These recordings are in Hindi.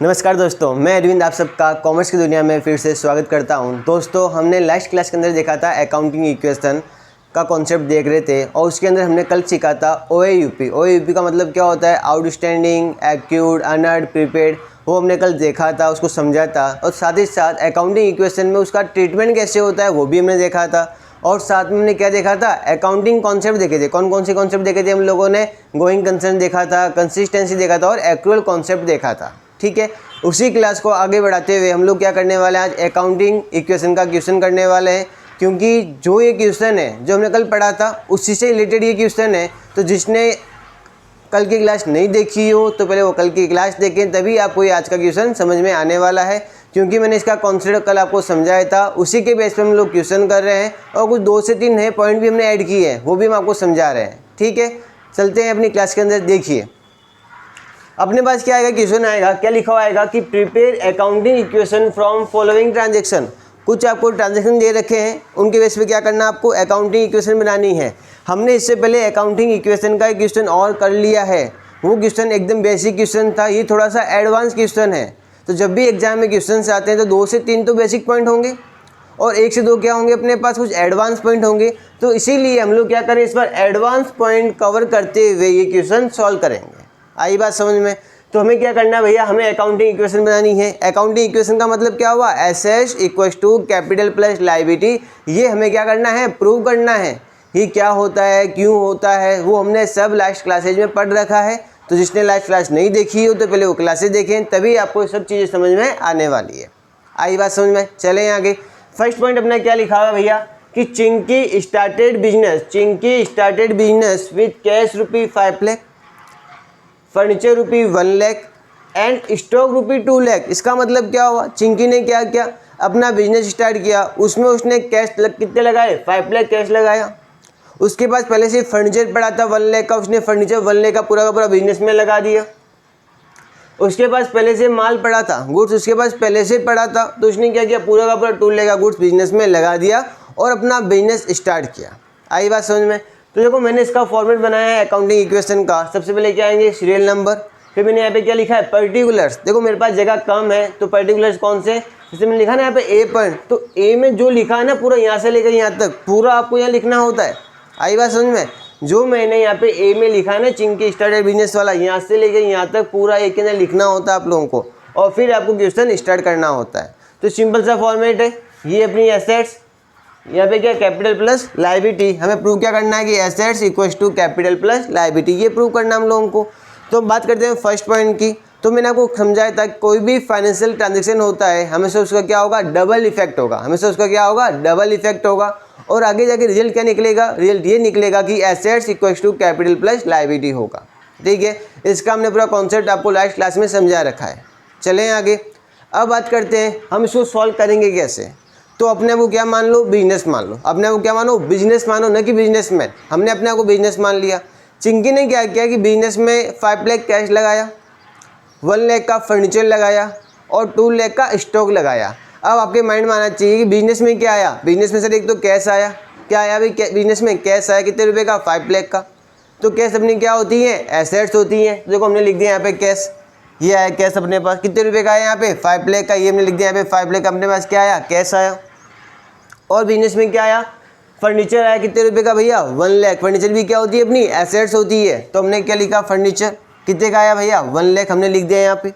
नमस्कार दोस्तों, मैं अरविंद आप सबका कॉमर्स की दुनिया में फिर से स्वागत करता हूं। दोस्तों, हमने लास्ट क्लास के अंदर देखा था अकाउंटिंग इक्वेशन का कॉन्सेप्ट देख रहे थे और उसके अंदर हमने कल सीखा था OAUP। OAUP का मतलब क्या होता है? Outstanding, accrued, unearned, prepaid. वो हमने कल देखा था, उसको समझा था और साथ ही साथ अकाउंटिंग इक्वेशन में उसका ट्रीटमेंट कैसे होता है वो भी हमने देखा था। और साथ में हमने क्या देखा था? अकाउंटिंग कॉन्सेप्ट देखे थे। कौन कौन से कॉन्सेप्ट देखे थे हम लोगों ने? गोइंग कंसर्न देखा था, कंसिस्टेंसी देखा था और एक्रूअल कॉन्सेप्ट देखा था। ठीक है, उसी क्लास को आगे बढ़ाते हुए हम लोग क्या करने वाले हैं? आज अकाउंटिंग इक्वेशन का क्वेश्चन करने वाले हैं, क्योंकि जो ये क्वेश्चन है जो हमने कल पढ़ा था उसी से रिलेटेड ये क्वेश्चन है। तो जिसने कल की क्लास नहीं देखी हो तो पहले वो कल की क्लास देखें, तभी आपको ये आज का क्वेश्चन समझ में आने वाला है। क्योंकि मैंने इसका कॉन्सेप्ट कल आपको समझाया था, उसी के बेस पे हम लोग क्वेश्चन कर रहे हैं और कुछ 2 से 3 नए पॉइंट भी हमने ऐड किए हैं, वो भी हम आपको समझा रहे हैं। ठीक है, चलते हैं अपनी क्लास के अंदर। देखिए अपने पास क्या आएगा, क्वेश्चन आएगा, क्या लिखा हुआ आएगा कि prepare accounting equation from following transaction. कुछ आपको ट्रांजैक्शन दे रखे हैं, उनके बेस पे क्या करना है आपको? अकाउंटिंग इक्वेशन बनानी है। हमने इससे पहले अकाउंटिंग इक्वेशन का एक क्वेश्चन और कर लिया है। वो क्वेश्चन एकदम बेसिक क्वेश्चन था, ये थोड़ा सा एडवांस क्वेश्चन है। तो जब भी एग्जाम में क्वेश्चन से आते हैं तो 2 से 3 तो बेसिक पॉइंट होंगे और 1 से 2 क्या होंगे? अपने पास कुछ एडवांस पॉइंट होंगे। तो इसीलिए हम लोग क्या करें, इस बार एडवांस पॉइंट कवर करते हुए ये क्वेश्चन सॉल्व करेंगे। आई बात समझ में? तो हमें क्या करना है भैया? हमें अकाउंटिंग इक्वेशन बनानी है। अकाउंटिंग इक्वेशन का मतलब क्या हुआ? Assets equals to capital plus liability. ये हमें क्या करना है? प्रूव करना है। ये क्या होता है, क्यों होता है, वो हमने सब लास्ट क्लासेज में पढ़ रखा है। तो जिसने लास्ट क्लास नहीं देखी हो तो पहले वो क्लासेज देखें, तभी आपको ये सब चीज़ें समझ में आने वाली है। आई बात समझ में? चलें आगे। फर्स्ट पॉइंट अपना क्या लिखा हुआ है भैया कि Chinki started business with cash ₹5 lakh, furniture ₹1 lakh and stock ₹2 lakh. इसका मतलब क्या हुआ? चिंकी ने क्या किया? अपना बिजनेस स्टार्ट किया, उसमें उसने कैश कितने लगाए? 5 लाख कैश लगाया। उसके पास पहले से फर्नीचर पड़ा था 1 लाख का, उसने फर्नीचर 1 लाख का पूरा बिजनेस में लगा दिया। उसके पास पहले से माल पड़ा था, गुड्स उसके पास पहले से पड़ा था, तो उसने क्या किया? पूरा 2 लाख का गुड्स बिजनेस में लगा दिया और अपना बिजनेस स्टार्ट किया। आई बात समझ में? तो देखो मैंने इसका फॉर्मेट बनाया है अकाउंटिंग इक्वेशन का। सबसे पहले क्या आएंगे? सीरियल नंबर, फिर मैंने यहाँ पे क्या लिखा है? पर्टिकुलर्स। देखो मेरे पास जगह कम है तो पर्टिकुलर्स कौन से? जैसे मैंने लिखा ना यहाँ पे ए पॉइंट, तो ए में जो लिखा है ना पूरा यहाँ से लेकर यहाँ तक पूरा आपको यहाँ लिखना होता है। आई बात समझ में? जो मैंने यहाँ पे ए में लिखा है ना चिंकी स्टार्टेड बिजनेस वाला, यहाँ से लेकर यहाँ तक पूरा एक के अंदर लिखना होता है आप लोगों को, और फिर आपको क्वेश्चन स्टार्ट करना होता है। तो सिंपल सा फॉर्मेट है। ये अपनी एसेट्स, यहाँ पे क्या? Capital plus liability. हमें प्रूव क्या करना है कि assets equals to capital plus liability, ये प्रूव करना हम लोगों को। तो बात करते हैं फर्स्ट पॉइंट की। तो मैंने आपको समझाया था कोई भी फाइनेंशियल ट्रांजेक्शन होता है हमेशा उसका क्या होगा? डबल इफेक्ट होगा। हमेशा उसका क्या होगा? डबल इफेक्ट होगा। और आगे जाके रिजल्ट क्या निकलेगा? रिजल्ट ये निकलेगा कि assets equals to capital plus liability होगा। ठीक है, इसका हमने पूरा कॉन्सेप्ट आपको लास्ट क्लास में समझा रखा है। चलें आगे। अब बात करते हैं हम इसको सॉल्व करेंगे कैसे। तो अपने को क्या मान लो? बिजनेस मान लो। अपने को क्या मानो? बिजनेस मानो, न कि बिजनेसमैन। हमने अपने आप को बिजनेस मान लिया। चिंकी ने क्या किया कि बिजनेस में 5 लाख कैश लगाया, 1 लाख का फर्नीचर लगाया और 2 लाख का स्टॉक लगाया। अब आपके माइंड में आना चाहिए कि बिजनेस में क्या आया? बिजनेस में सर एक तो कैश आया। क्या आया भाई? बिजनेस में कैश आया कितने रुपए का? 5 लाख का। तो कैश अपनी क्या होती है? एसेट्स होती हैं। देखो हमने लिख दिया यहाँ पे कैश, ये आया कैश अपने पास। कितने रुपए का आया यहाँ पे? 5 लाख का। ये हमने लिख दिया यहाँ पे 5 लाख अपने पास क्या आया? कैश आया। और बिजनेस में क्या आया? फर्नीचर आया कितने रुपए का भैया? 1 लाख। फर्नीचर भी क्या होती है? अपनी एसेट्स होती है। तो हमने क्या लिखा? फर्नीचर कितने का आया भैया? 1 लाख हमने लिख दिया यहाँ पे।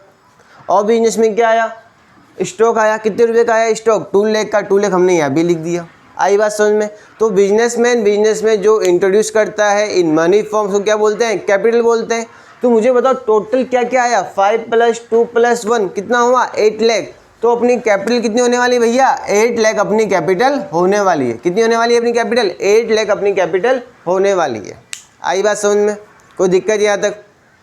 और बिजनेस में क्या आया? स्टॉक आया कितने रुपए का आया? स्टॉक 2 लाख का। 2 लाख हमने यहाँ भी लिख दिया। आई बात समझ में? तो बिजनेसमैन बिजनेस में जो इंट्रोड्यूस करता है इन मनी फॉर्म्स को क्या बोलते हैं? कैपिटल बोलते हैं। तो मुझे बताओ टोटल क्या क्या आया? 5 + 2 + 1 कितना हुआ? 8 लाख। तो अपनी कैपिटल कितनी होने वाली भैया? 8 लाख अपनी कैपिटल होने वाली है। कितनी होने वाली है अपनी कैपिटल? 8 लाख अपनी कैपिटल होने वाली है। आई बात समझ में? कोई दिक्कत यहाँ तक?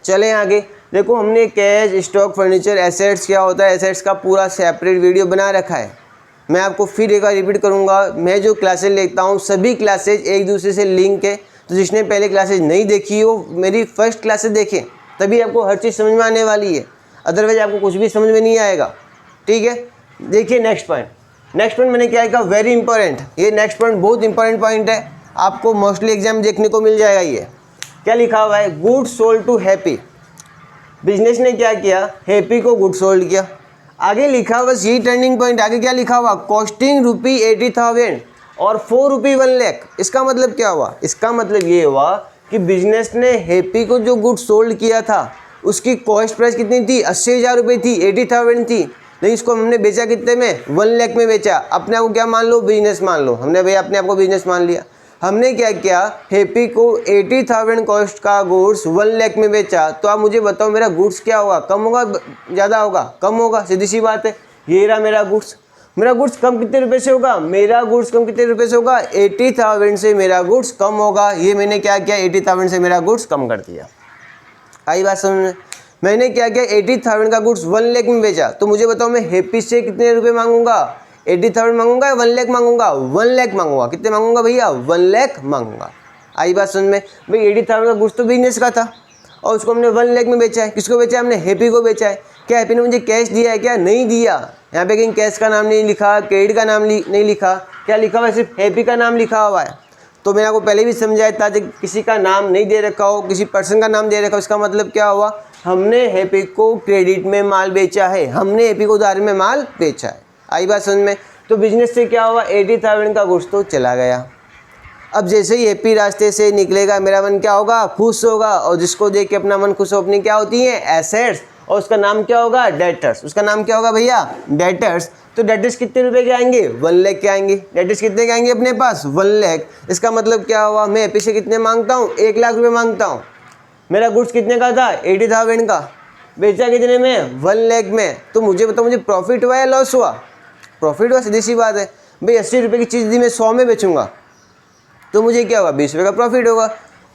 चलें आगे। देखो हमने कैश, स्टॉक, फर्नीचर, एसेट्स क्या होता है, एसेट्स का पूरा सेपरेट वीडियो बना रखा है। मैं आपको फिर एक बार रिपीट करूँगा, मैं जो क्लासेज लेता हूँ सभी क्लासेज एक दूसरे से लिंक है। तो जिसने पहले क्लासेज नहीं देखी हो मेरी फर्स्ट क्लासेज देखें, तभी आपको हर चीज़ समझ में आने वाली है। अदरवाइज आपको कुछ भी समझ में नहीं आएगा। ठीक है, देखिए नेक्स्ट पॉइंट मैंने क्या लिखा? Very important. ये नेक्स्ट पॉइंट बहुत इंपॉर्टेंट पॉइंट है, आपको मोस्टली एग्जाम देखने को मिल जाएगा। ये क्या लिखा हुआ है? Goods sold to Happy. Business ने क्या किया, हैप्पी को गुड सोल्ड किया। आगे लिखा बस यही टर्निंग पॉइंट, आगे क्या लिखा हुआ, कॉस्टिंग ₹80,000 और ₹4 इसका मतलब क्या हुआ, इसका मतलब ये हुआ कि बिजनेस ने हैप्पी को जो गुड सोल्ड किया था उसकी कॉस्ट प्राइस कितनी थी, 80,000 रुपये थी, 80,000 थी, लेकिन इसको हमने बेचा कितने में, 1 लाख में बेचा। अपने आप को क्या मान लो, बिजनेस मान लो, हमने भैया अपने आप को बिजनेस मान लिया। हमने क्या किया, हैप्पी को 80,000 कॉस्ट का गुड्स 1 लाख में बेचा। तो आप मुझे बताओ मेरा गुड्स क्या होगा, कम होगा ज़्यादा होगा, कम होगा, सीधी सी बात है। ये रहा मेरा गुड्स, मेरा गुड्स कम कितने रुपए से होगा, मेरा गुड्स कम कितने रुपए से होगा, 80,000 से मेरा गुड्स कम होगा। ये मैंने क्या किया, 80,000 से मेरा गुड्स कम कर दिया। आई बात समझ में। मैंने क्या किया, 80,000 का गुड्स 1 लाख में बेचा। तो मुझे बताओ मैं हैप्पी से कितने रुपए मांगूंगा, 80,000 मांगूंगा या 1 लाख मांगूंगा, 1 लाख मांगूंगा। कितने मांगूंगा भैया, 1 लाख मांगूंगा। आई बात समझ में। भाई 80,000 का गुड्स तो बिजनेस का था और उसको हमने 1 लाख में बेचा है। किसको बेचा है, हमने हैप्पी को बेचा है। क्या हैप्पी ने मुझे कैश दिया है, क्या नहीं दिया। यहाँ पे कहीं कैश का नाम नहीं लिखा, क्रेडिट का नाम नहीं लिखा, क्या लिखा हुआ है, सिर्फ हैप्पी का नाम लिखा हुआ है। तो मैंने आपको पहले भी समझाया था, जब किसी का नाम नहीं दे रखा हो, किसी पर्सन का नाम दे रखा हो, इसका मतलब क्या हुआ, हमने हैप्पी को क्रेडिट में माल बेचा है, हमने हैप्पी को उधार में माल बेचा है। आई बात समझ में। तो बिजनेस से क्या हुआ, 80,000 का गुड्स तो चला गया। अब जैसे ही हैप्पी रास्ते से निकलेगा मेरा मन क्या होगा, खुश होगा। और जिसको देख के अपना मन खुश हो, अपनी क्या होती है, एसेट्स। और उसका नाम क्या होगा, डेटर्स। उसका नाम क्या होगा भैया, डेटर्स। तो डेटर्स कितने रुपए के आएंगे, 1 लाख के आएंगे। डेटर्स कितने के आएंगे अपने पास, 1 लाख। इसका मतलब क्या हुआ, मैं हैप्पी से कितने मांगता हूँ, 1 लाख रुपये मांगता हूँ। मेरा गुड्स कितने का था, 80,000 का, बेचा कितने में, 1 लाख में। तो मुझे बताओ मुझे प्रॉफिट हुआ या लॉस हुआ, प्रॉफिट हुआ। सीधी सी बात है भाई, 80 रुपये की चीज़ दी मैं 100 में बेचूंगा तो मुझे क्या होगा, 20 रुपये का प्रॉफिट होगा।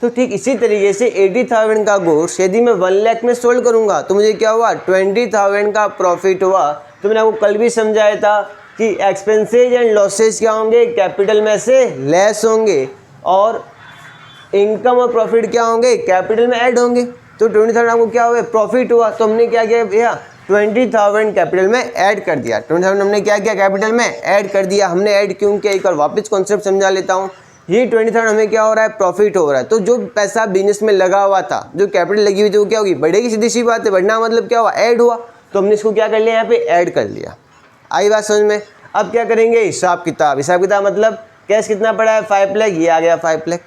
तो ठीक इसी तरीके से 80,000 का गुड्स यदि मैं 1 लाख में सोल्ड करूंगा तो मुझे क्या हुआ, 20,000 का प्रॉफिट हुआ। तो मैंने आपको कल भी समझाया था कि एक्सपेंसेज एंड लॉसेज क्या होंगे, कैपिटल में से लेस होंगे, और इनकम और प्रॉफिट क्या होंगे, कैपिटल में ऐड होंगे। तो 20,000 आपको क्या हुआ, प्रॉफिट हुआ। तो हमने क्या किया भैया, 20,000 कैपिटल में ऐड कर दिया। 20,000 हमने क्या किया, कैपिटल में ऐड कर दिया। हमने ऐड क्यों किया, एक बार वापस कॉन्सेप्ट समझा लेता हूँ। ये 20,000 हमें क्या हो रहा है, प्रॉफिट हो रहा है। तो जो पैसा बिजनेस में लगा हुआ था, जो कैपिटल लगी हुई थी, वो क्या होगी, बढ़ेगी। सीधी सी बात है, बढ़ना मतलब क्या हुआ, ऐड हुआ। तो हमने इसको क्या कर लिया, यहाँ पे ऐड कर लिया। आई बात समझ में। अब क्या करेंगे, हिसाब किताब। हिसाब किताब मतलब कैश कितना पड़ा है, 5 लाख, ये आ गया 5 लाख।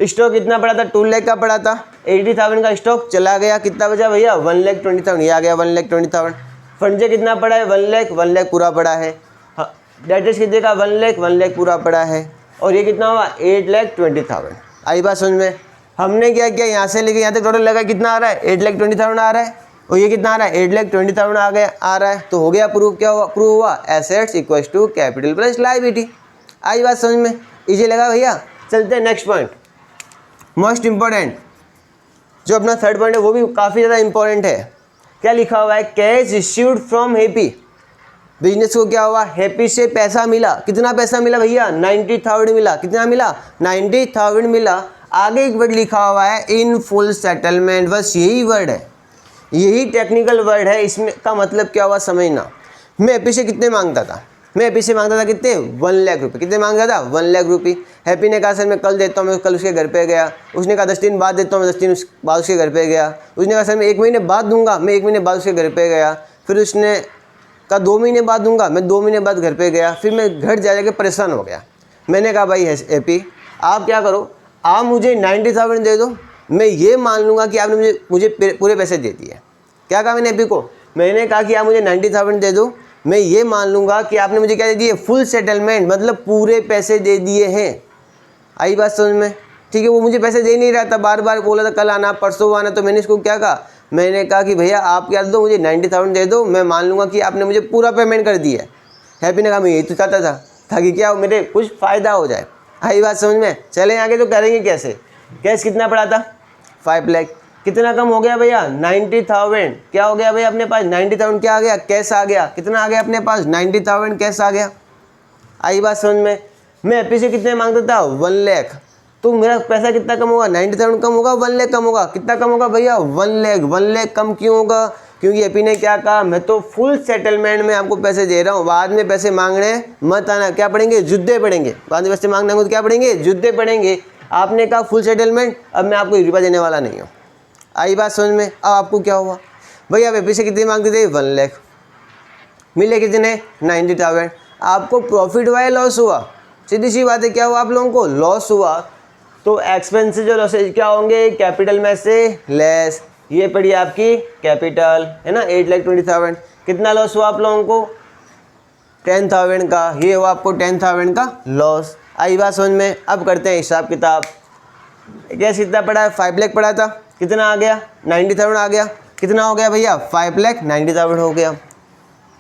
स्टॉक कितना पड़ा था, 2 लाख का पड़ा था। 80,000 का स्टॉक चला गया, कितना बचा भैया, 1,20,000, ये आ गया 1,20,000। फंड कितना पड़ा है, 1 लाख पूरा पड़ा है। हाँ, डेटर्स कितने का, 1 लाख पूरा पड़ा है। और ये कितना हुआ, 8,20,000। आई बात समझ में। हमने क्या किया, यहाँ से लेके यहाँ तक टोटल लगा, कितना आ रहा है, 8,20,000 आ रहा है। और ये कितना आ रहा है, 8,20,000 आ गया, आ रहा है। तो हो गया प्रूफ, क्या हुआ, प्रूव हुआ, assets equals to capital plus liability. आई बात समझ में, इजी लगा भैया। चलते हैं नेक्स्ट पॉइंट, मोस्ट इंपॉर्टेंट, जो अपना थर्ड पॉइंट है वो भी काफ़ी ज़्यादा इंपॉर्टेंट है। क्या लिखा हुआ है, cash issued from happy. Business को क्या हुआ, हैप्पी से पैसा मिला। कितना पैसा मिला भैया, 90,000 मिला। कितना मिला, 90,000 मिला। आगे एक वर्ड लिखा हुआ है, इन फुल सेटलमेंट। बस यही वर्ड है, यही टेक्निकल वर्ड है। इसमें का मतलब क्या हुआ समझना। मैं हैप्पी से कितने मांगता था, मैं हैप्पी से मांगता था कितने, 1 लाख रुपये। कितने मांगता था, 1 लाख रुपये। हैप्पी ने कहा सर मैं कल देता हूँ, मैं कल उसके घर पे गया। उसने कहा 10 दिन बाद देता हूँ, मैं 10 दिन बाद उसके घर पे गया। उसने कहा सर मैं 1 महीने बाद दूंगा, मैं 1 महीने बाद उसके घर पे गया। फिर उसने कहा 2 महीने बाद दूंगा, मैं 2 महीने बाद घर पे गया। फिर मैं घर जा के परेशान हो गया। मैंने कहा भाई हैप्पी आप क्या करो, आप मुझे 90,000 दे दो, मैं ये मान लूँगा कि आपने मुझे पूरे पैसे दे दिए। क्या कहा मैंने हैप्पी को, मैंने कहा कि आप मुझे 90,000 दे दो, मैं ये मान लूँगा कि आपने मुझे क्या दे दिए, फुल सेटलमेंट, मतलब पूरे पैसे दे दिए हैं। आई बात समझ में, ठीक है। वो मुझे पैसे दे नहीं रहा था, बार बार बोला था कल आना परसों आना। तो मैंने इसको क्या कहा, मैंने कहा कि भैया आप क्या दो, मुझे 90,000 दे दो, मैं मान लूँगा कि आपने मुझे पूरा पेमेंट कर दिया है। हैप्पी ने कहा मैं यही तो चाहता था ताकि क्या मेरे कुछ फ़ायदा हो जाए। आई बात समझ में। चलें आगे, तो करेंगे कैसे। कैश कितना पड़ा था, 5 लाख। कितना कम हो गया भैया, 90,000। क्या हो गया भैया अपने पास, 90,000 क्या आ गया, कैश आ गया। कितना आ गया अपने पास, 90,000 कैश आ गया। आई बात समझ में। मैं हैप्पी से कितने मांगता था, 1 लाख। तो मेरा पैसा कितना कम होगा, 90,000 कम होगा, 1 लाख कम होगा। कितना कम होगा भैया, 1 लाख। 1 लाख कम क्यों होगा, क्योंकि हैप्पी ने क्या कहा, मैं तो फुल सेटलमेंट में आपको पैसे दे रहा हूँ, बाद में पैसे मांगने मत आना। क्या पड़ेंगे, जुद्दे पड़ेंगे। बाद में पैसे मांगने को क्या पड़ेंगे, जुद्दे पड़ेंगे। आपने कहा फुल सेटलमेंट, अब मैं आपको ₹1 देने वाला नहीं हूँ। आई बात समझ में। अब आपको क्या हुआ भैया, आप एपी से कितने मांगते थे 1 लाख, मिले कितने 90,000। आपको प्रॉफिट हुआ या लॉस हुआ, सीधी सी बात है, क्या हुआ आप लोगों को लॉस हुआ। तो एक्सपेंसेस और लॉसेज क्या होंगे, कैपिटल में से लेस, ये पड़ी आपकी कैपिटल है ना 8,20,000। कितना लॉस हुआ आप लोगों को 10,000 का, ये हुआ आपको 10,000 का लॉस। आई बात समझ में। अब करते हैं हिसाब किताब। कैसे कितना पड़ा है 5 लाख पड़ा था, कितना आ गया 90,000 आ गया, कितना हो गया भैया 5,90,000 हो गया।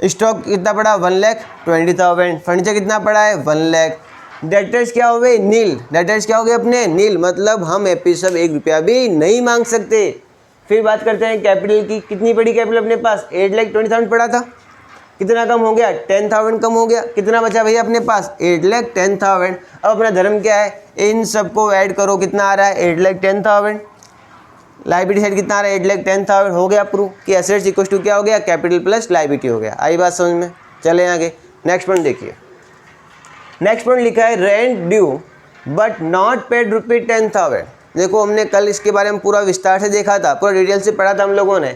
स्टॉक कितना पड़ा 1,20,000। फर्नीचर कितना पड़ा है 1 लाख। डेटर्स क्या हो गए नील, डेटर्स क्या हो गए अपने नील, मतलब हम एपी सब 1 रुपया भी नहीं मांग सकते। फिर बात करते हैं कैपिटल की, कितनी पड़ी कैपिटल अपने पास 8,20,000 पड़ा था, कितना कम हो गया 10,000 कम हो गया, कितना बचा भैया अपने पास 8,10,000। अब अपना धर्म क्या है, इन सबको ऐड करो, कितना आ रहा है 8,10,000। लाइबिलिटी साइड कितना आ रहा है 8,10,000, हो गया प्रूव कि एसेट्स इक्वल टू क्या हो गया कैपिटल प्लस लाइबिलिटी हो गया। आई बात समझ में। चले आगे नेक्स्ट पॉइंट देखिए। नेक्स्ट पॉइंट लिखा है rent due but not paid ₹10,000। देखो हमने कल इसके बारे में पूरा विस्तार से देखा था, पूरा डिटेल से पढ़ा था हम लोगों ने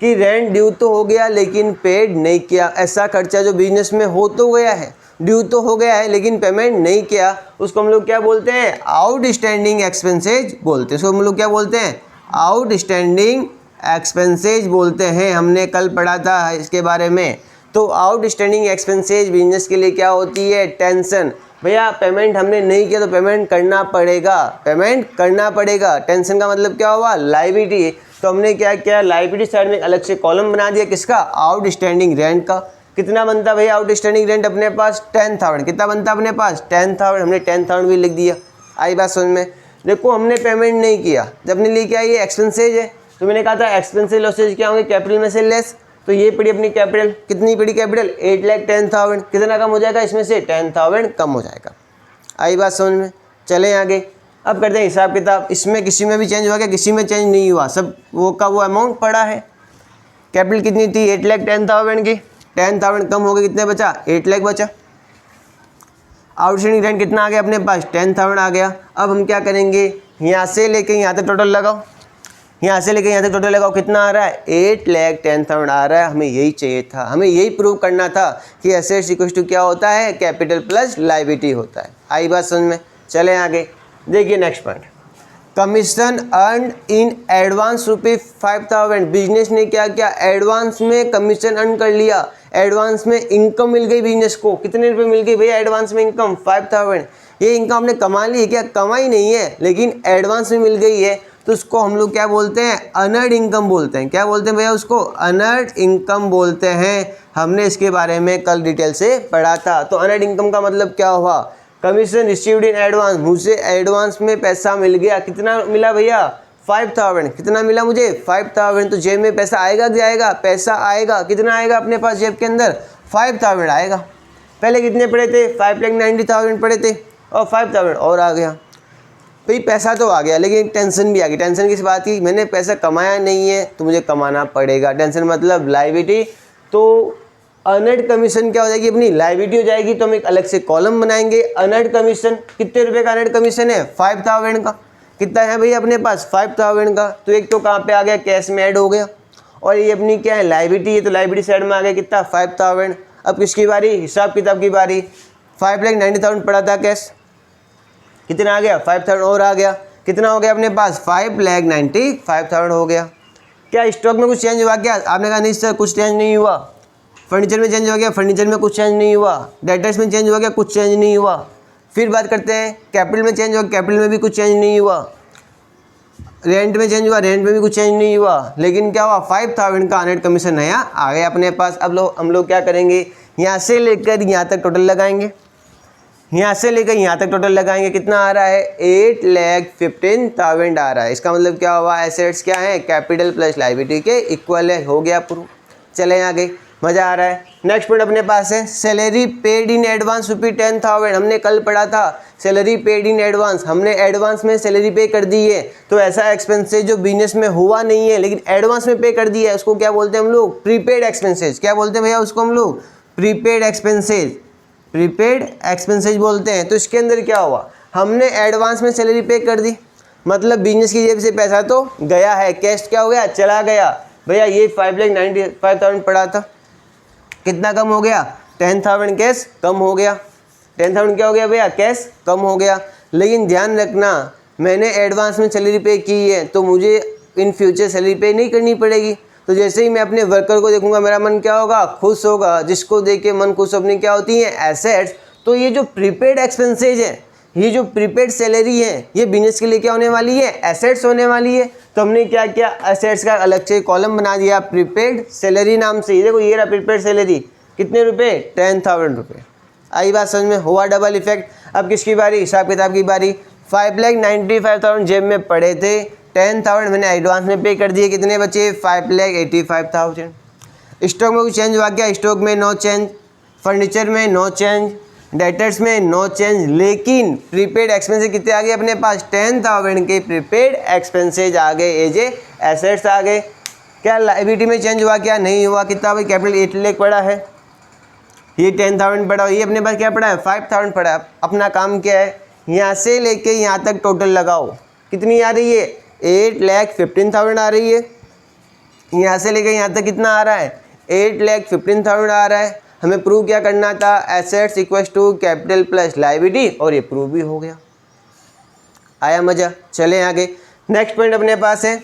कि रेंट ड्यू तो हो गया लेकिन पेड नहीं किया। ऐसा खर्चा जो बिजनेस में हो तो गया है, ड्यू तो हो गया है लेकिन पेमेंट नहीं किया, उसको हम लोग क्या बोलते हैं आउटस्टैंडिंग एक्सपेंसेज बोलते हैं। उसको हम लोग क्या बोलते हैं आउटस्टैंडिंग एक्सपेंसेज बोलते हैं। हमने कल पढ़ा था इसके बारे में। तो आउटस्टैंडिंग एक्सपेंसेज बिजनेस के लिए क्या होती है टेंशन। भैया पेमेंट हमने नहीं किया तो पेमेंट करना पड़ेगा, पेमेंट करना पड़ेगा। टेंशन का मतलब क्या हुआ लाइबिलिटी। तो हमने क्या किया लाइबिलिटी साइड में अलग से कॉलम बना दिया, किसका आउटस्टैंडिंग रेंट का। कितना बनता भैया आउटस्टैंडिंग रेंट अपने पास 10,000। कितना बनता अपने पास 10,000, हमने 10,000 भी लिख दिया। आई बात समझ में। देखो हमने पेमेंट नहीं किया, जब हमने लिखा ये एक्सपेंसेज है तो मैंने कहा था एक्सपेंसेज लॉसेज क्या होंगे कैपिटल में से लेस। तो ये पड़ी अपनी कैपिटल, कितनी पड़ी कैपिटल 8,10,000। कितना कम हो जाएगा इसमें से 10,000 कम हो जाएगा। आई बात समझ में। चलें आगे अब करते हैं हिसाब किताब। इसमें किसी में भी चेंज हुआ क्या, किसी में चेंज नहीं हुआ, सब वो का वो अमाउंट पड़ा है। कैपिटल कितनी थी 8,10,000 की, 10,000 कम हो गई, कितने बचा 8 लाख बचा। आउटस्टैंडिंग रेंट कितना आ गया अपने पास 10,000 आ गया। अब हम क्या करेंगे यहाँ से लेके यहाँ तक टोटल लगाओ, यहाँ से लेके यहाँ तक टोटल लगाओ, कितना आ रहा है 8,10,000 आ रहा है। हमें यही चाहिए था, हमें यही प्रूव करना था कि एसेट्स इक्वल टू क्या होता है कैपिटल प्लस लायबिलिटी होता है। आई बात समझ में। चलें आगे देखिए next point. Commission earn in advance ₹5,000। Business ने क्या किया एडवांस में कमीशन अर्न कर लिया, एडवांस में इनकम मिल गई बिजनेस को। कितने रुपए मिल गई भैया एडवांस में इनकम 5,000। ये इनकम हमने कमा ली है क्या, कमाई नहीं है लेकिन एडवांस में मिल गई है, तो उसको हम लोग क्या बोलते हैं अर्नड इनकम बोलते हैं। क्या बोलते हैं भैया उसको अर्नड इनकम बोलते हैं। हमने इसके बारे में कल डिटेल से पढ़ा था। तो अर्नड इनकम का मतलब क्या हुआ कमीशन रिसीव्ड इन एडवांस, मुझे एडवांस में पैसा मिल गया। कितना मिला भैया 5,000। कितना मिला मुझे 5,000। तो जेब में पैसा आएगा क्या आएगा, पैसा आएगा। कितना आएगा अपने पास जेब के अंदर 5,000 आएगा। पहले कितने पड़े थे 5,90,000 पड़े थे और 5,000 और आ गया। भाई पैसा तो आ गया लेकिन टेंशन भी आ गई। टेंशन किस बात की, मैंने पैसा कमाया नहीं है तो मुझे कमाना पड़ेगा। टेंशन मतलब लायबिलिटी। तो अर्नड कमीशन क्या हो जाएगी अपनी लायबिलिटी हो जाएगी। तो हम एक अलग से कॉलम बनाएंगे अर्नड कमीशन। कितने रुपए का अर्नड कमीशन है 5,000 का। कितना है भैया अपने पास 5,000 का। तो एक तो कहाँ पे आ गया कैश में ऐड हो गया और ये अपनी क्या है लायबिलिटी है, तो लायबिलिटी साइड में आ गया कितना 5,000। अब किसकी बारी हिसाब किताब की बारी। 5,90,000 पड़ा था कैश, कितना आ गया 5,000 और आ गया। कितना हो गया अपने पास 5,95,000 हो गया। क्या स्टॉक में कुछ चेंज हुआ क्या, आपने कहा नहीं सर कुछ चेंज नहीं हुआ। फर्नीचर में चेंज हो गया, फर्नीचर में कुछ चेंज नहीं हुआ। डेटर्स में चेंज हो गया, कुछ चेंज नहीं हुआ। फिर बात करते हैं कैपिटल में चेंज हुआ, कैपिटल में भी कुछ चेंज नहीं हुआ। रेंट में चेंज हुआ, रेंट में भी कुछ चेंज नहीं हुआ। लेकिन क्या हुआ 5,000 का अर्नड कमीशन नया आ गया अपने पास। अब हम लोग क्या करेंगे यहाँ से लेकर यहाँ तक टोटल लगाएंगे, यहाँ से लेकर यहाँ तक टोटल लगाएंगे। कितना आ रहा है 8,15,000 आ रहा है। इसका मतलब क्या हुआ एसेट्स क्या है कैपिटल प्लस लायबिलिटी के इक्वल है, हो गया प्रूफ। चले आगे मज़ा आ रहा है। नेक्स्ट पॉइंट अपने पास है सैलरी पेड इन एडवांस ₹10,000। हमने कल पढ़ा था सैलरी पेड इन एडवांस, हमने एडवांस में सैलरी पे कर दी है। तो ऐसा एक्सपेंसेज जो बिजनेस में हुआ नहीं है लेकिन एडवांस में पे कर दिया है उसको क्या बोलते हैं हम लोग प्रीपेड एक्सपेंसेज। क्या बोलते हैं भैया उसको हम लोग प्रीपेड एक्सपेंसेज, प्रीपेड एक्सपेंसेज बोलते हैं। तो इसके अंदर क्या हुआ हमने एडवांस में सैलरी पे कर दी, मतलब बिजनेस की जेब से पैसा तो गया है, कैश क्या हो गया, चला गया। भैया ये 5,95,000 पड़ा था, कितना कम हो गया, 10,000 कैश कम हो गया। 10,000 क्या हो गया भैया, कैश कम हो गया। लेकिन ध्यान रखना, मैंने एडवांस में सैलरी पे की है तो मुझे इन फ्यूचर सैलरी पे नहीं करनी पड़ेगी। तो जैसे ही मैं अपने वर्कर को देखूंगा मेरा मन क्या होगा, खुश होगा। जिसको देख के मन खुश अपनी क्या होती है, एसेट्स। तो ये जो प्रीपेड एक्सपेंसेज है, ये जो प्रीपेड सैलरी है, ये बिजनेस के लिए क्या होने वाली है, एसेट्स होने वाली है। तो हमने क्या किया, एसेट्स का अलग से कॉलम बना दिया प्रीपेड सैलरी नाम से। देखो ये रहा प्रीपेड सैलरी, कितने रुपए, 10,000 रुपये। आई बात समझ में, हुआ डबल इफेक्ट। अब किसकी बारी, हिसाब किताब की बारी। 5,95,000 जेब में पड़े थे, 10,000 मैंने एडवांस में पे कर दिए, कितने बचे, 5,85,000। स्टॉक में कुछ चेंज हुआ क्या, स्टॉक में नो चेंज, फर्नीचर में नो चेंज, डेटर्स में नो चेंज। लेकिन प्रीपेड एक्सपेंसेस कितने आ गए अपने पास, 10,000 के प्रीपेड एक्सपेंसेज आ गए, एज ए एसेट्स आ गए। क्या लायबिलिटी में चेंज हुआ क्या, नहीं हुआ। कितना भाई, कैपिटल 8 लाख पड़ा है, ये 10,000 पड़ा, ये अपने पास क्या पड़ा है, 5,000 पड़ा है। अपना काम क्या है, यहाँ से लेके यहाँ तक टोटल लगाओ, कितनी आ रही है, 8,15,000 आ रही है। यहाँ से लेके यहाँ तक कितना आ रहा है, 8,15,000 आ रहा है। हमें प्रूव क्या करना था, assets equals to capital plus liability, और ये प्रूव भी हो गया। आया मजा। चले आगे, नेक्स्ट पॉइंट अपने पास है,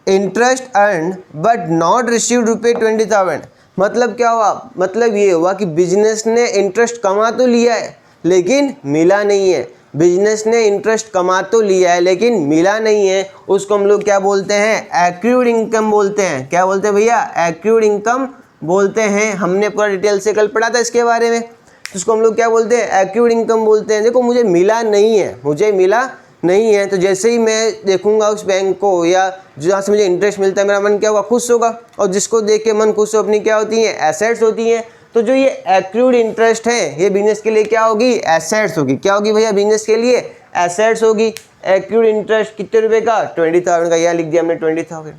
interest earn but not received ₹20,000। मतलब क्या हुआ, मतलब ये हुआ कि बिजनेस ने इंटरेस्ट कमा तो लिया है लेकिन मिला नहीं है। बिजनेस ने इंटरेस्ट कमा तो लिया है लेकिन मिला नहीं है, उसको हम लोग क्या बोलते हैं, एक्रूड इनकम बोलते हैं। क्या बोलते हैं भैया, एक्रूड इनकम बोलते हैं। हमने पूरा डिटेल से कल पढ़ा था इसके बारे में। तो उसको हम लोग क्या बोलते हैं, एक्रूड इनकम बोलते हैं। देखो मुझे मिला नहीं है, मुझे मिला नहीं है, तो जैसे ही मैं देखूंगा उस बैंक को या जहाँ से मुझे इंटरेस्ट मिलता है, मेरा मन क्या होगा, खुश होगा। और जिसको देख के मन खुश हो, अपनी क्या होती हैं, एसेट्स होती हैं। तो जो ये एक्रूड इंटरेस्ट है, ये बिजनेस के लिए क्या होगी, एसेट्स होगी। क्या होगी भैया, बिजनेस के लिए एसेट्स होगी। एक्रूड इंटरेस्ट कितने रुपए का, 20,000 का, यहाँ लिख दिया हमने 20,000।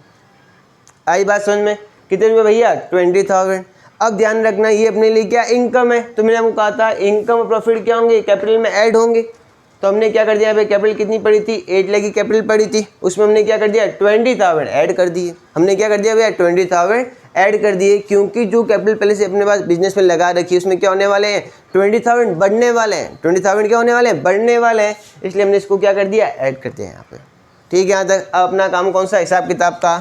आई बात समझ में, कितने रुपए भैया, 20,000। अब ध्यान रखना, ये अपने लिए क्या इनकम है। तो मैंने आपको कहा था इनकम और प्रॉफिट क्या होंगे, कैपिटल में ऐड होंगे। तो हमने क्या कर दिया भाई, कैपिटल कितनी पड़ी थी, 8 लाख की कैपिटल पड़ी थी, उसमें हमने क्या कर दिया, 20,000 ऐड कर दिए। हमने क्या कर दिया भैया, 20,000 ऐड कर दिए, क्योंकि जो कैपिटल पहले से अपने पास बिजनेस में लगा रखी है उसमें क्या होने वाले हैं, 20,000 बढ़ने वाले हैं। 20,000 क्या होने वाले हैं, बढ़ने वाले हैं। इसलिए हमने इसको क्या कर दिया, ऐड करते हैं यहाँ पे। ठीक है, यहाँ तक। अब अपना काम कौन सा, हिसाब किताब का।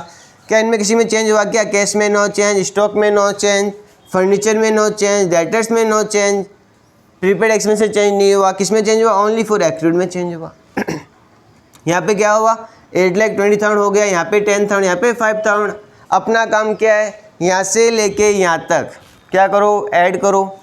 क्या इनमें किसी में चेंज हुआ क्या, कैश में नो चेंज, स्टॉक में नो चेंज, फर्नीचर में नो चेंज, डेटर्स में नो चेंज, प्रीपेड एक्सपेंस से चेंज नहीं हुआ। किस में चेंज हुआ, ओनली फॉर एक्रूड में चेंज हुआ। यहाँ पे क्या हुआ, 8,20,000 हो गया, यहाँ पे 10,000, यहाँ पे 5,000। अपना काम क्या है, यहाँ से लेके यहाँ तक क्या करो, ऐड करो।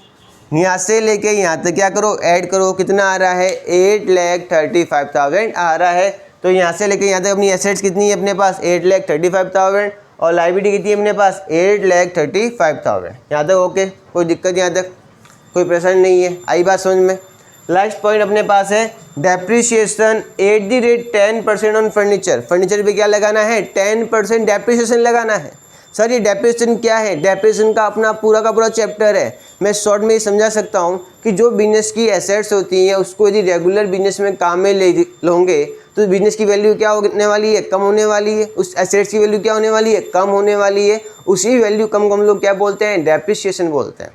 यहाँ से लेके यहाँ तक क्या करो, ऐड करो। कितना आ रहा है, 8,35,000 आ रहा है। तो यहाँ से लेके यहाँ तक अपनी एसेट्स कितनी है अपने पास, 8,35,000, और लायबिलिटी कितनी है अपने पास, 8,35,000। यहाँ तक ओके, कोई दिक्कत यहाँ तक, कोई परेशानी नहीं है। आई बात समझ में। लास्ट पॉइंट अपने पास है, depreciation at the rate 10% on furniture. Furniture पे क्या लगाना है, 10% डेप्रिसिएशन लगाना है। सर ये डेप्रिसिएशन क्या है, डेप्रिसिएशन का अपना पूरा का पूरा चैप्टर है। मैं शॉर्ट में ये समझा सकता हूँ कि जो बिजनेस की एसेट्स होती हैं उसको यदि रेगुलर बिजनेस में काम में ले लोगे तो बिजनेस की वैल्यू क्या होने वाली है, कम होने वाली है। उस एसेट्स की वैल्यू क्या होने वाली है, कम होने वाली है। उसी वैल्यू कम को हम लोग क्या बोलते हैं, डेप्रिसिएशन बोलते हैं।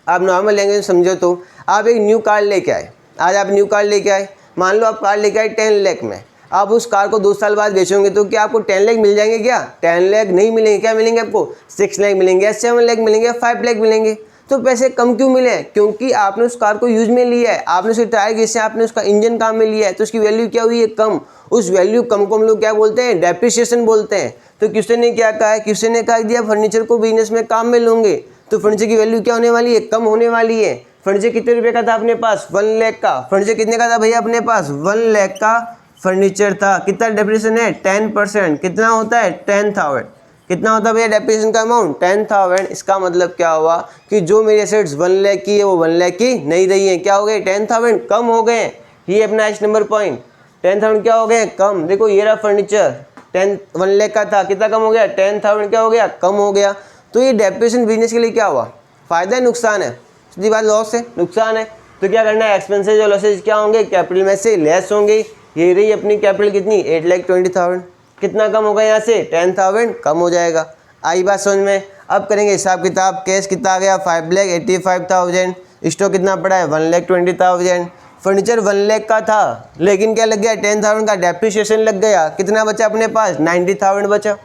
आप नॉर्मल लैंग्वेज में समझो तो आप एक न्यू कार लेके आए, आज आप न्यू कार लेके आए, मान लो आप कार लेके आए 10 लाख में। आप उस कार को 2 साल बाद बेचोगे तो क्या आपको 10 लाख मिल जाएंगे, क्या 10 लाख नहीं मिलेंगे, क्या मिलेंगे आपको, 6 लाख मिलेंगे, 7 लाख मिलेंगे, 5 लाख मिलेंगे। तो पैसे कम क्यों मिले, क्योंकि आपने उस कार को यूज में लिया है, आपने उसके टायर घिसे, आपने उसका इंजन काम में लिया है, तो उसकी वैल्यू क्या हुई है, कम। उस वैल्यू कम को हम लोग क्या बोलते हैं, डेप्रिसिएशन बोलते हैं। तो किसी ने क्या कहा है, किसी ने कहा दिया फर्नीचर को बिजनेस में काम में लोगे तो फर्नीचर की वैल्यू क्या होने वाली है, कम होने वाली है। फर्नीचर कितने रुपए का था अपने पास, 1 लाख का। फर्नीचर कितने का था भैया अपने पास, 1 लाख का फर्नीचर था। कितना डेप्रिसिएशन है, 10%। कितना होता है, 10,000। कितना होता है भैया डेप्रिसिएशन का अमाउंट, 10,000। इसका मतलब क्या हुआ कि जो मेरी एसेट्स 1 लाख की है वो 1 लाख की नहीं रही है, क्या हो गए, 10,000 कम हो गए। ये अपना H नंबर पॉइंट, 10,000 क्या हो गए, कम। देखो ये रहा फर्नीचर 1 लाख का था, कितना कम हो गया, 10,000 क्या हो गया, कम हो गया। तो ये डेप्रिसिएशन बिजनेस के लिए क्या हुआ, फायदा है नुकसान है, सीधी बात लॉस है, नुकसान है। तो क्या करना है, एक्सपेंसेज और लॉसेज क्या होंगे, कैपिटल में से लेस होंगे। ये रही अपनी कैपिटल कितनी 8,20,000। कितना कम होगा यहाँ से 10,000 कम हो जाएगा। आई बात समझ में। अब करेंगे हिसाब किताब। कैश कितना आ गया 5,85,000। स्टॉक कितना पड़ा है 1,20,000। फर्नीचर 1 लाख का था लेकिन क्या लग गया 10,000 का डेप्रिसिएशन लग गया। कितना बचा अपने पास 90,000 बचा।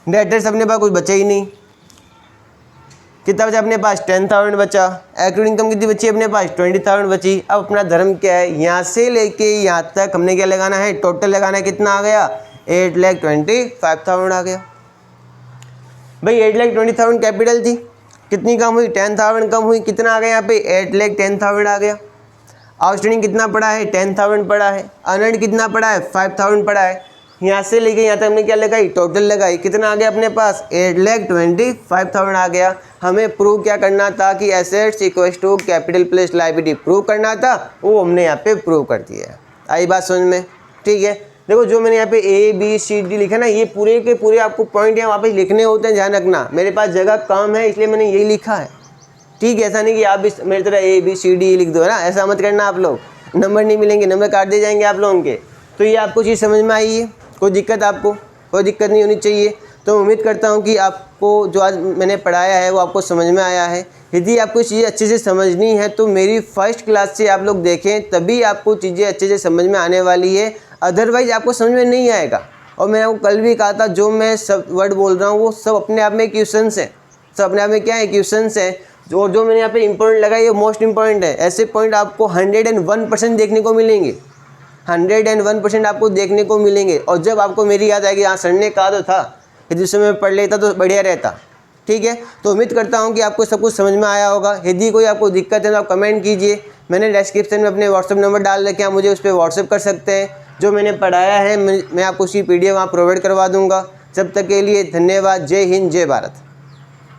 डेटर्स अपने पास कुछ बचा ही नहीं। कितना बचा अपने पास 10,000 बचा। एक्रूड इनकम कितनी बची अपने पास 20,000 बची। अब अपना धर्म क्या है, यहाँ से लेके यहाँ तक हमने क्या लगाना है, टोटल लगाना है। कितना आ गया 8,25,000 आ गया। भाई 8,20,000 कैपिटल थी, कितनी कम हुई 10,000 कम हुई। कितना आ गया यहाँ पे 8,10,000 आ गया। आउटस्टैंडिंग कितना पड़ा है 10,000 पड़ा है। अनर्न्ड कितना पड़ा है 5,000 पड़ा है। यहाँ से लेके यहाँ तक हमने क्या लगाई, टोटल लगाई। कितना आ गया अपने पास 8,25,000 आ गया। हमें प्रूव क्या करना था कि assets equals to capital plus liability prove करना था, वो हमने यहाँ पे प्रूव कर दिया है। आई बात समझ में। ठीक है, देखो जो मैंने यहाँ पे ABCD लिखा ना, ये पूरे के पूरे आपको पॉइंट यहाँ वापस लिखने होते हैं, ध्यान रखना। मेरे पास जगह कम है इसलिए मैंने यही लिखा है। ठीक है, ऐसा नहीं कि आप भी मेरी तरह ABCD लिख दो ना, ऐसा मत करना आप लोग, नंबर नहीं मिलेंगे, नंबर काट दिए जाएंगे आप लोगों के। तो ये आपको चीज़ समझ में आई है, कोई दिक्कत आपको कोई दिक्कत नहीं होनी चाहिए। तो उम्मीद करता हूँ कि आपको जो आज मैंने पढ़ाया है वो आपको समझ में आया है। यदि आपको चीज़ें अच्छे से समझनी है तो मेरी फर्स्ट क्लास से आप लोग देखें, तभी आपको चीज़ें अच्छे से समझ में आने वाली है, अदरवाइज आपको समझ में नहीं आएगा। और मैंने आपको कल भी कहा था, जो मैं सब वर्ड बोल रहा हूँ वो सब अपने आप में क्वेश्चंस हैं, सब अपने आप में क्या है क्वेश्चंस हैं। जो मैंने यहाँ पे इंपॉर्टेंट लगाई ये मोस्ट इंपॉर्टेंट है। ऐसे पॉइंट आपको 101% देखने को मिलेंगे, 101% आपको देखने को मिलेंगे। और जब आपको मेरी याद आएगी हाँ सर ने कहा तो था, यदि उस समय पढ़ लेता तो बढ़िया रहता। ठीक है, तो उम्मीद करता हूँ कि आपको सब कुछ समझ में आया होगा। यदि कोई आपको दिक्कत है तो आप कमेंट कीजिए। मैंने डिस्क्रिप्शन में अपने व्हाट्सअप नंबर डाल रखे हैं, आप मुझे उस पर व्हाट्सअप कर सकते हैं। जो मैंने पढ़ाया है मैं आपको उसकी PDF वहाँ प्रोवाइड करवा दूँगा। जब तक के लिए धन्यवाद। जय हिंद, जय भारत।